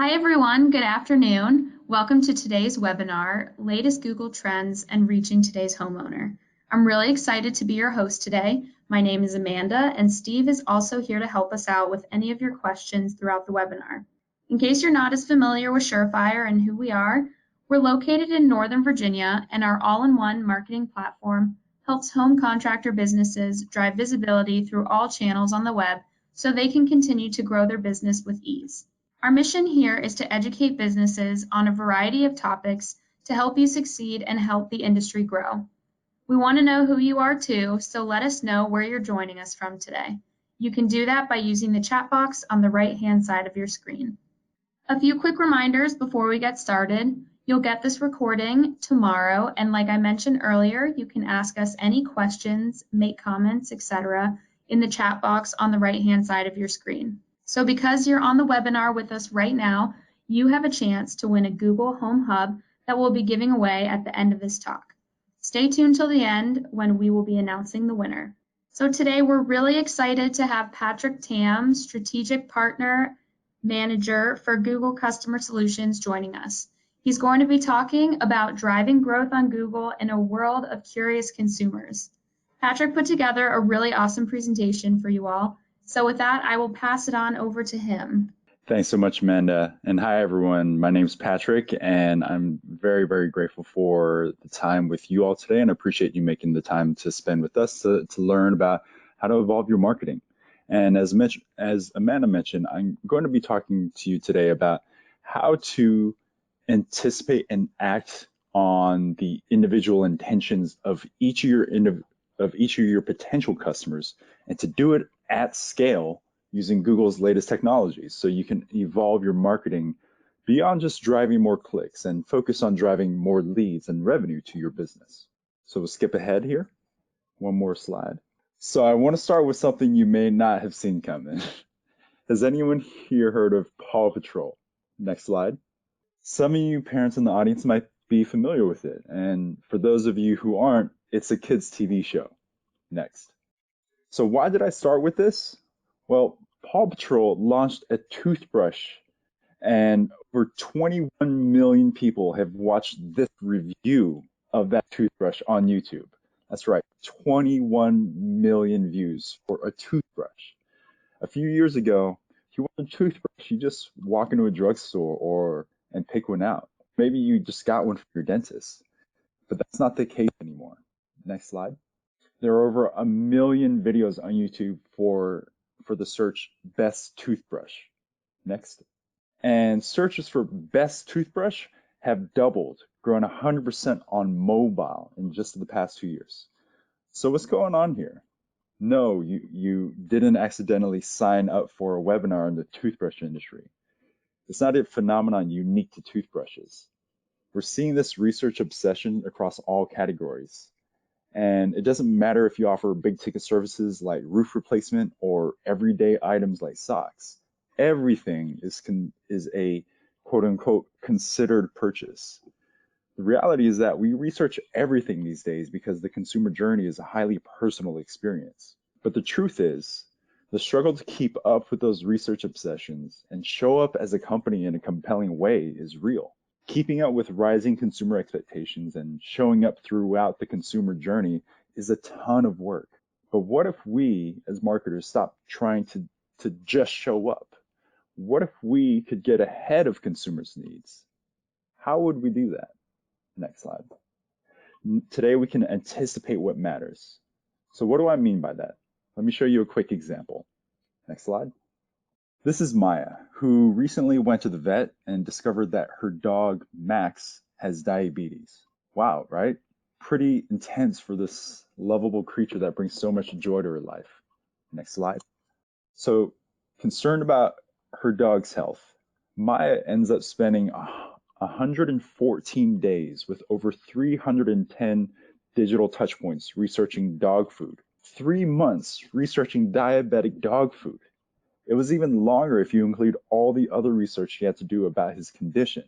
Hi everyone, good afternoon. Welcome to today's webinar, Latest Google Trends and Reaching Today's Homeowner. I'm really excited to be your host today. My name is Amanda and Steve is also here to help us out with any of your questions throughout the webinar. In case you're not as familiar with Surefire and who we are, we're located in Northern Virginia and our all-in-one marketing platform helps home contractor businesses drive visibility through all channels on the web so they can continue to grow their business with ease. Our mission here is to educate businesses on a variety of topics to help you succeed and help the industry grow. We want to know who you are too, so let us know where you're joining us from today. You can do that by using the chat box on the right-hand side of your screen. A few quick reminders before we get started. You'll get this recording tomorrow, and like I mentioned earlier, you can ask us any questions, make comments, etc. in the chat box on the right-hand side of your screen. So because you're on the webinar with us right now, you have a chance to win a Google Home Hub that we'll be giving away at the end of this talk. Stay tuned till the end when we will be announcing the winner. So today we're really excited to have Patrick Tam, Strategic Partner Manager for Google Customer Solutions, joining us. He's going to be talking about driving growth on Google in a world of curious consumers. Patrick put together a really awesome presentation for you all. So with that, I will pass it on over to him. Thanks so much, Amanda. And hi, everyone. My name's Patrick, and I'm very, very grateful for the time with you all today, and I appreciate you making the time to spend with us to learn about how to evolve your marketing. And as Amanda mentioned, I'm going to be talking to you today about how to anticipate and act on the individual intentions of each of your potential customers, and to do it at scale using Google's latest technologies, so you can evolve your marketing beyond just driving more clicks and focus on driving more leads and revenue to your business. So we'll skip ahead here. One more slide. So I want to start with something you may not have seen coming. Has anyone here heard of Paw Patrol? Next slide. Some of you parents in the audience might be familiar with it, and for those of you who aren't, it's a kids' TV show. Next. So why did I start with this? Well, Paw Patrol launched a toothbrush, and over 21 million people have watched this review of that toothbrush on YouTube. That's right, 21 million views for a toothbrush. A few years ago, if you want a toothbrush, you just walk into a drugstore and pick one out. Maybe you just got one from your dentist, but that's not the case anymore. Next slide. There are over 1 million videos on YouTube for the search best toothbrush. Next. And searches for best toothbrush have doubled, grown 100% on mobile in just the past 2 years. So what's going on here? No, you didn't accidentally sign up for a webinar in the toothbrush industry. It's not a phenomenon unique to toothbrushes. We're seeing this research obsession across all categories. And it doesn't matter if you offer big ticket services like roof replacement or everyday items like socks. Everything is a quote unquote considered purchase. The reality is that we research everything these days because the consumer journey is a highly personal experience. But the truth is, the struggle to keep up with those research obsessions and show up as a company in a compelling way is real. Keeping up with rising consumer expectations and showing up throughout the consumer journey is a ton of work. But what if we, as marketers, stop trying to just show up? What if we could get ahead of consumers' needs? How would we do that? Next slide. Today we can anticipate what matters. So what do I mean by that? Let me show you a quick example. Next slide. This is Maya, who recently went to the vet and discovered that her dog, Max, has diabetes. Wow, right? Pretty intense for this lovable creature that brings so much joy to her life. Next slide. So, concerned about her dog's health, Maya ends up spending 114 days with over 310 digital touchpoints researching dog food. 3 months researching diabetic dog food. It was even longer if you include all the other research she had to do about his condition.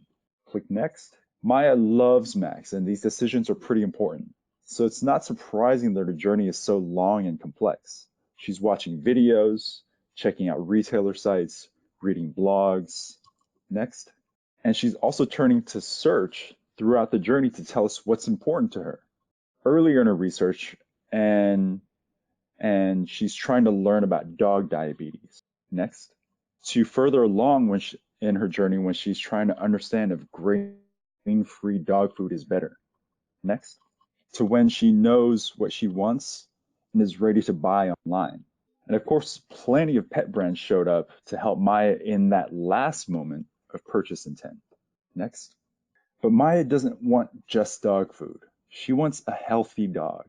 Click next. Maya loves Max, and these decisions are pretty important. So it's not surprising that her journey is so long and complex. She's watching videos, checking out retailer sites, reading blogs, Next. And she's also turning to search throughout the journey to tell us what's important to her. Earlier in her research, and she's trying to learn about dog diabetes. Next. To further along in her journey when she's trying to understand if grain-free dog food is better. Next. To when she knows what she wants and is ready to buy online. And of course, plenty of pet brands showed up to help Maya in that last moment of purchase intent. Next. But Maya doesn't want just dog food. She wants a healthy dog.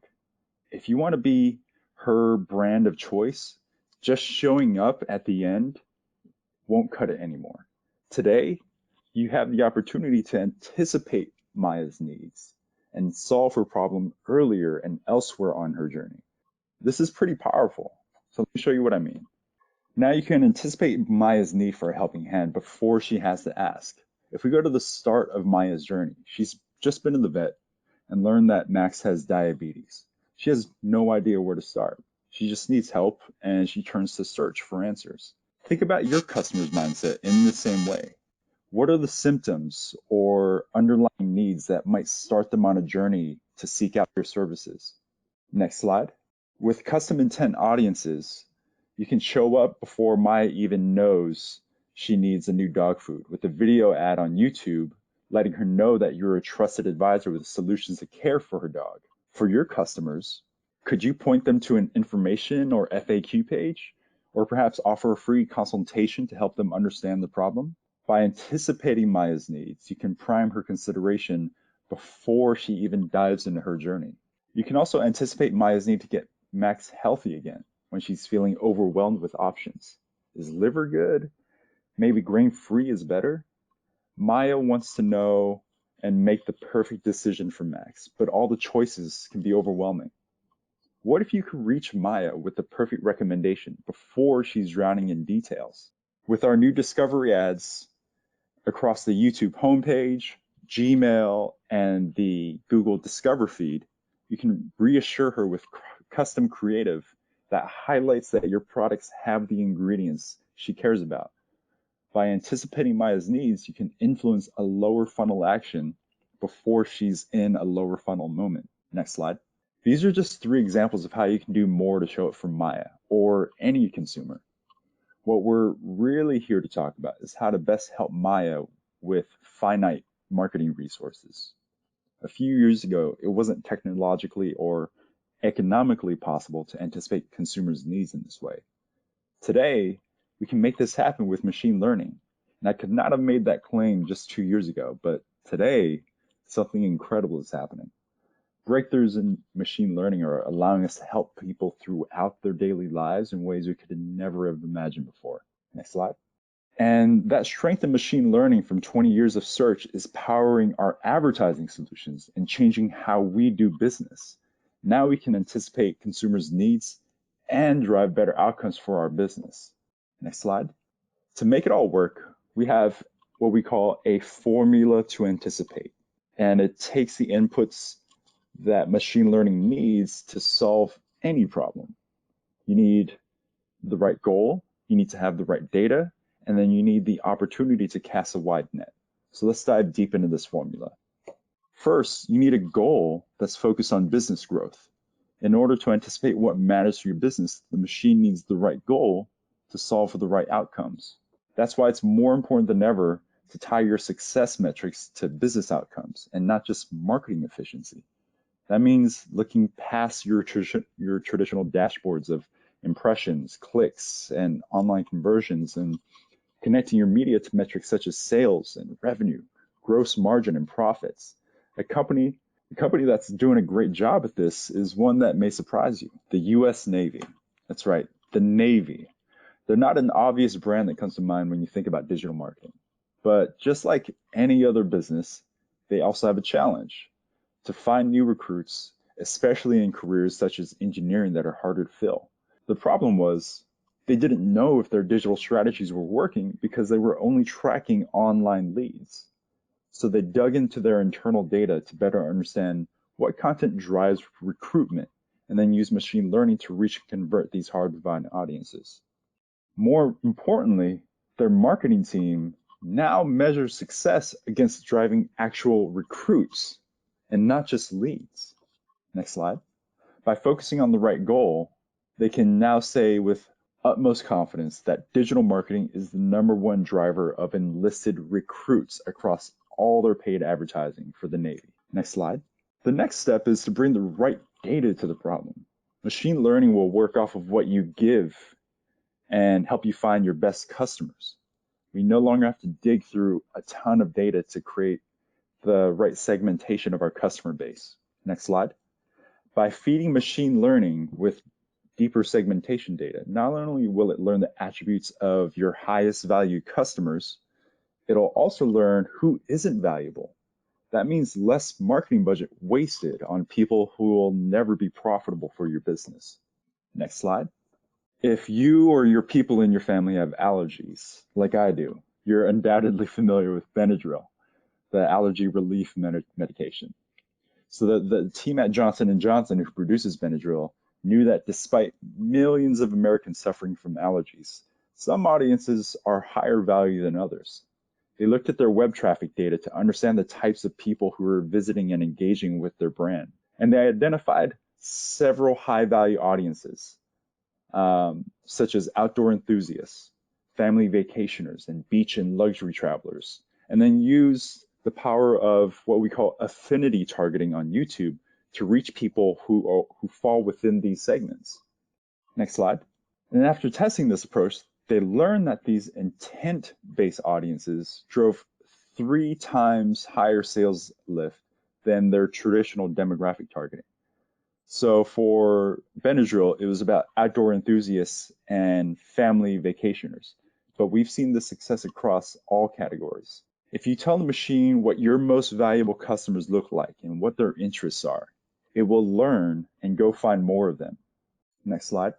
If you want to be her brand of choice, just showing up at the end won't cut it anymore. Today, you have the opportunity to anticipate Maya's needs and solve her problem earlier and elsewhere on her journey. This is pretty powerful. So let me show you what I mean. Now you can anticipate Maya's need for a helping hand before she has to ask. If we go to the start of Maya's journey, she's just been in the vet and learned that Max has diabetes. She has no idea where to start. She just needs help and she turns to search for answers. Think about your customer's mindset in the same way. What are the symptoms or underlying needs that might start them on a journey to seek out your services? Next slide. With custom intent audiences, you can show up before Maya even knows she needs a new dog food with a video ad on YouTube letting her know that you're a trusted advisor with solutions to care for her dog. For your customers, could you point them to an information or FAQ page, or perhaps offer a free consultation to help them understand the problem? By anticipating Maya's needs, you can prime her consideration before she even dives into her journey. You can also anticipate Maya's need to get Max healthy again when she's feeling overwhelmed with options. Is liver good? Maybe grain-free is better? Maya wants to know and make the perfect decision for Max, but all the choices can be overwhelming. What if you could reach Maya with the perfect recommendation before she's drowning in details? With our new discovery ads across the YouTube homepage, Gmail, and the Google Discover feed, you can reassure her with custom creative that highlights that your products have the ingredients she cares about. By anticipating Maya's needs, you can influence a lower funnel action before she's in a lower funnel moment. Next slide. These are just 3 examples of how you can do more to show up for Maya or any consumer. What we're really here to talk about is how to best help Maya with finite marketing resources. A few years ago, it wasn't technologically or economically possible to anticipate consumers' needs in this way. Today, we can make this happen with machine learning. And I could not have made that claim just 2 years ago, but today, something incredible is happening. Breakthroughs in machine learning are allowing us to help people throughout their daily lives in ways we could never have imagined before. Next slide. And that strength in machine learning from 20 years of search is powering our advertising solutions and changing how we do business. Now we can anticipate consumers' needs and drive better outcomes for our business. Next slide. To make it all work, we have what we call a formula to anticipate. And it takes the inputs that machine learning needs to solve any problem. You need the right goal, you need to have the right data, and then you need the opportunity to cast a wide net. So let's dive deep into this formula. First, you need a goal that's focused on business growth. In order to anticipate what matters for your business, the machine needs the right goal to solve for the right outcomes. That's why it's more important than ever to tie your success metrics to business outcomes and not just marketing efficiency. That means looking past your traditional dashboards of impressions, clicks, and online conversions, and connecting your media to metrics such as sales and revenue, gross margin, and profits. A company that's doing a great job at this is one that may surprise you, the US Navy. That's right, the Navy. They're not an obvious brand that comes to mind when you think about digital marketing. But just like any other business, they also have a challenge to find new recruits, especially in careers such as engineering that are harder to fill. The problem was they didn't know if their digital strategies were working because they were only tracking online leads. So they dug into their internal data to better understand what content drives recruitment and then use machine learning to reach and convert these hard to find audiences. More importantly, their marketing team now measure success against driving actual recruits and not just leads. Next slide. By focusing on the right goal, they can now say with utmost confidence that digital marketing is the #1 driver of enlisted recruits across all their paid advertising for the Navy. Next slide. The next step is to bring the right data to the problem. Machine learning will work off of what you give and help you find your best customers. We no longer have to dig through a ton of data to create the right segmentation of our customer base. Next slide. By feeding machine learning with deeper segmentation data, not only will it learn the attributes of your highest value customers, it'll also learn who isn't valuable. That means less marketing budget wasted on people who will never be profitable for your business. Next slide. If you or your people in your family have allergies, like I do, you're undoubtedly familiar with Benadryl, the allergy relief medication. So the team at Johnson & Johnson who produces Benadryl knew that despite millions of Americans suffering from allergies, some audiences are higher value than others. They looked at their web traffic data to understand the types of people who were visiting and engaging with their brand. And they identified several high-value audiences, such as outdoor enthusiasts, family vacationers, and beach and luxury travelers, and then used the power of what we call affinity targeting on YouTube to reach people who fall within these segments. Next slide. And after testing this approach, they learned that these intent-based audiences drove 3 times higher sales lift than their traditional demographic targeting. So for Benadryl, it was about outdoor enthusiasts and family vacationers. But we've seen this success across all categories. If you tell the machine what your most valuable customers look like and what their interests are, it will learn and go find more of them. Next slide.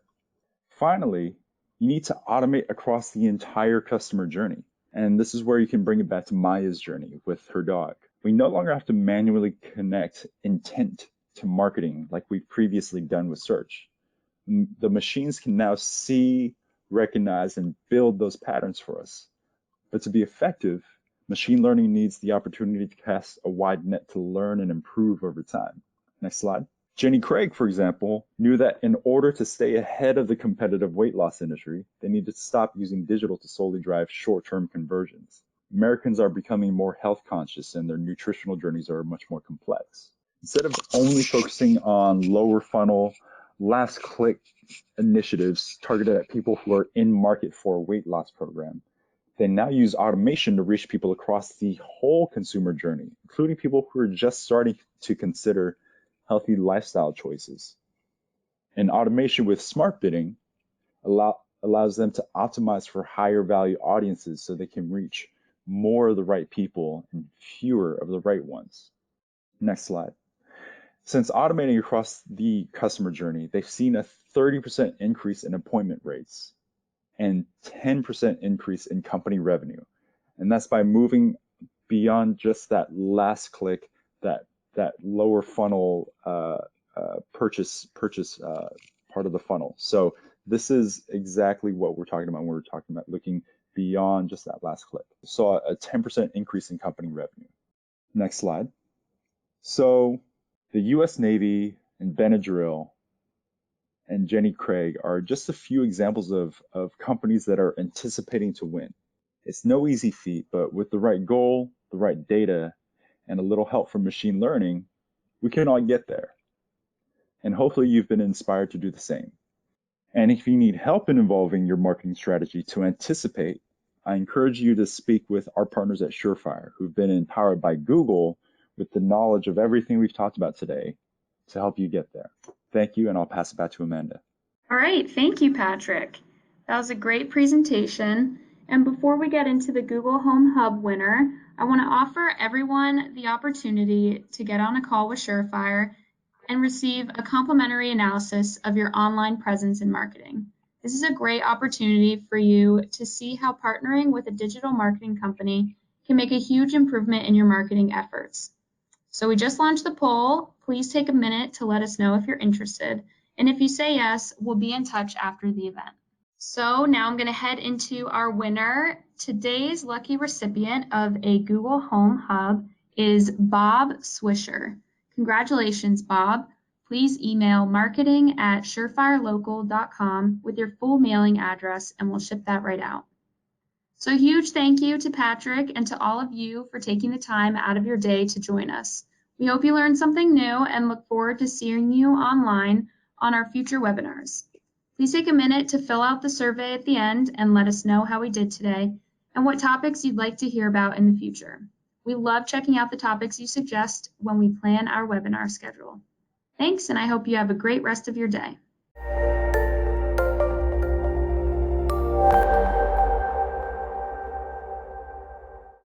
Finally, you need to automate across the entire customer journey. And this is where you can bring it back to Maya's journey with her dog. We no longer have to manually connect intent to marketing like we've previously done with search. The machines can now see, recognize, and build those patterns for us. But to be effective, machine learning needs the opportunity to cast a wide net to learn and improve over time. Next slide. Jenny Craig, for example, knew that in order to stay ahead of the competitive weight loss industry, they needed to stop using digital to solely drive short-term conversions. Americans are becoming more health conscious and their nutritional journeys are much more complex. Instead of only focusing on lower funnel, last click initiatives targeted at people who are in market for a weight loss program, they now use automation to reach people across the whole consumer journey, including people who are just starting to consider healthy lifestyle choices. And automation with smart bidding allows them to optimize for higher value audiences so they can reach more of the right people and fewer of the right ones. Next slide. Since automating across the customer journey, they've seen a 30% increase in appointment rates and 10% increase in company revenue. And that's by moving beyond just that last click, that lower funnel purchase part of the funnel. So this is exactly what we're talking about when we're talking about looking beyond just that last click. Saw a 10% increase in company revenue. Next slide. So the US Navy and Benadryl and Jenny Craig are just a few examples of companies that are anticipating to win. It's no easy feat, but with the right goal, the right data, and a little help from machine learning, we can all get there. And hopefully you've been inspired to do the same. And if you need help in evolving your marketing strategy to anticipate, I encourage you to speak with our partners at Surefire, who've been empowered by Google with the knowledge of everything we've talked about today to help you get there. Thank you, and I'll pass it back to Amanda. All right, thank you, Patrick. That was a great presentation. And before we get into the Google Home Hub winner, I want to offer everyone the opportunity to get on a call with Surefire and receive a complimentary analysis of your online presence and marketing. This is a great opportunity for you to see how partnering with a digital marketing company can make a huge improvement in your marketing efforts. So we just launched the poll. Please take a minute to let us know if you're interested. And if you say yes, we'll be in touch after the event. So now I'm going to head into our winner. Today's lucky recipient of a Google Home Hub is Bob Swisher. Congratulations, Bob. Please email marketing@surefirelocal.com with your full mailing address and we'll ship that right out. So a huge thank you to Patrick and to all of you for taking the time out of your day to join us. We hope you learned something new and look forward to seeing you online on our future webinars. Please take a minute to fill out the survey at the end and let us know how we did today and what topics you'd like to hear about in the future. We love checking out the topics you suggest when we plan our webinar schedule. Thanks, and I hope you have a great rest of your day.